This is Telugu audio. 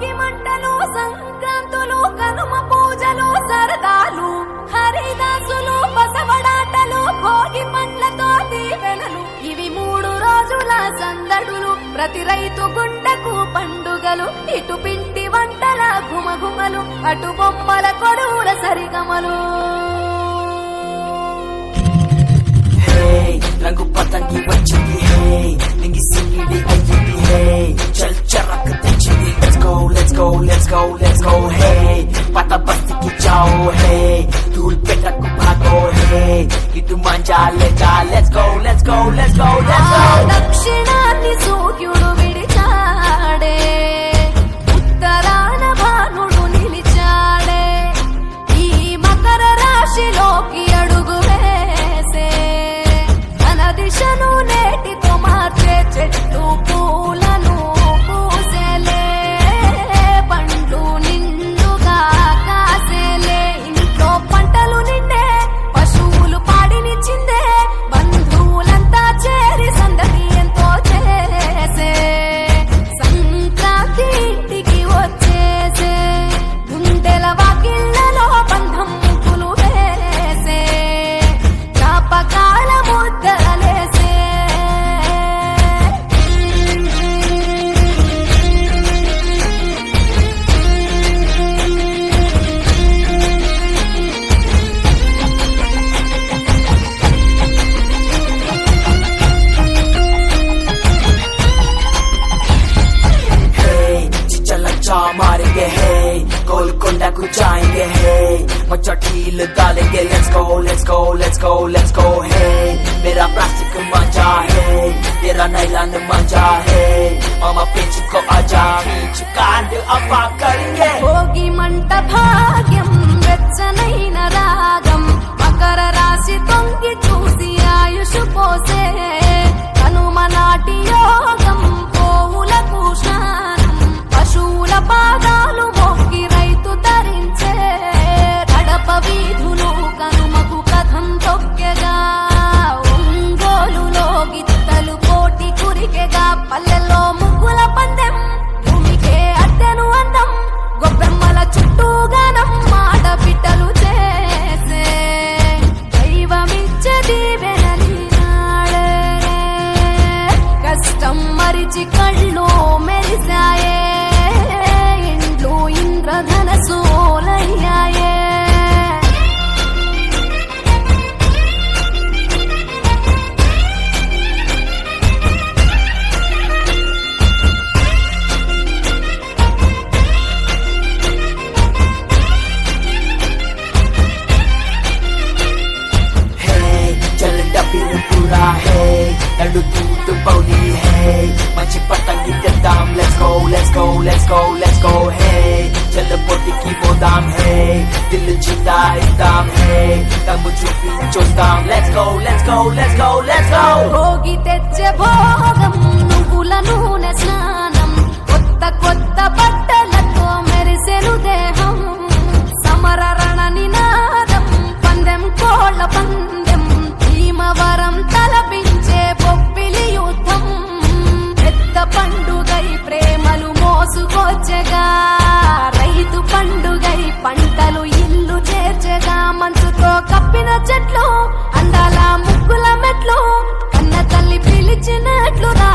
భోగి మంటలు సంక్రాంతులు కనుమ పూజలు సరదాలు హరిదాసులు బసవడాటలు భోగి పండ్లతో దీవెనలు ఇవి 3 రోజుల సందడులు ప్రతి రైతు గుండెకు పండుగలు ఇటు పిండి వంటల గుమగుమలు అటు బొమ్మల కొడువుల సరిగమలు రంగు పతంగి వచ్చింది హే నింగి సింగిడి అయ్యింది హే చల్ చరక్ తెచ్చింది let's go let's go let's go let's go హే పత బస్తికి జాओ హే ధూల్ పెట్టకు భాగో హే ఇటు మంజా లేజా let's go let's go let's go let's go దక్షిణాన్ని సూర్యుడు విడిచాడే ఉత్తరాన భానుడు నిలిచాడే ఈ మకర రాశిలోకి అడుగు వేసే దిశను నేటితో మార్చే చెట్టు పూలను పూసేలే పండ్లు నిండుగా కాసేలే ఇంట్లో పంటలు నిండే పశువులు పాడినిచ్చిందే బంధువులంతా చేరి సందడి ఎంతో చేసే సంక్రాంతి ఇంటికి వచ్చేసే గుండెల వాకిళ్లలో బంధం ముగ్గులు వేసే జ్ఞాపకాల ముద్ద मारेंगे है गोलकोंडा को जाएंगे है मचा ढील डालेंगे let's go let's go let's go let's go है मेरा प्लास्टिक मजा है तेरा नायलॉन मजा है मामा पिंच को आजा बीच कांड अफा करेंगे भोगी मंट भाग्यम వెచ్చనైన రాగం మకర రాశి తొంగి చూసి ఆయుష్ పోసే కనుమ నాటి యోగం పోవులకు స్నానం పశువుల పాదాలు మొక్కి రైతు ధరించే కడప వీధులు కనుమకు కథం తొక్కెగా ఒంగోలులో గిత్తలు పోటీ కురికెగా పల్లెల్లో ముగ్గుల పందెం భూమికే అద్దెను అందం గొప్పెమ్మల చుట్టూ గానం ఆడబిడ్డలు చేసే దైవమిచ్చే దీవెనని నాడే కష్టం మరిచి కళ్ళు మెరిసాయే ఇండ్లు ఇంద్రధనసోలయ్యాయే पूरा है लड्डू दूध पौली है मच्छी पतंगी दाम let's go let's go let's go let's go है चल पोटी की वो दाम है दिल जीता दाम है तब चुपी जो दाम let's go let's go let's go let's go Bhogi తెచ్చే భోగం నువ్వుల నూనె స్నానం కొత్త కొత్త బట్టలతో మెరిసెను దేహం సమర రణ నినాదం పందెం కోళ్ళ పందెం భీమవరం తలపించే బొబ్బిలి యుద్ధం పెద్ద పండుగై ప్రేమలు మోసుకొచ్చగా రైతు పండుగై పంటలు ఇల్లు చేర్చగా మంచుతో కప్పిన చెట్లు అందాల ముగ్గుల మెట్లు కన్న తల్లి పిలిచినట్లు రా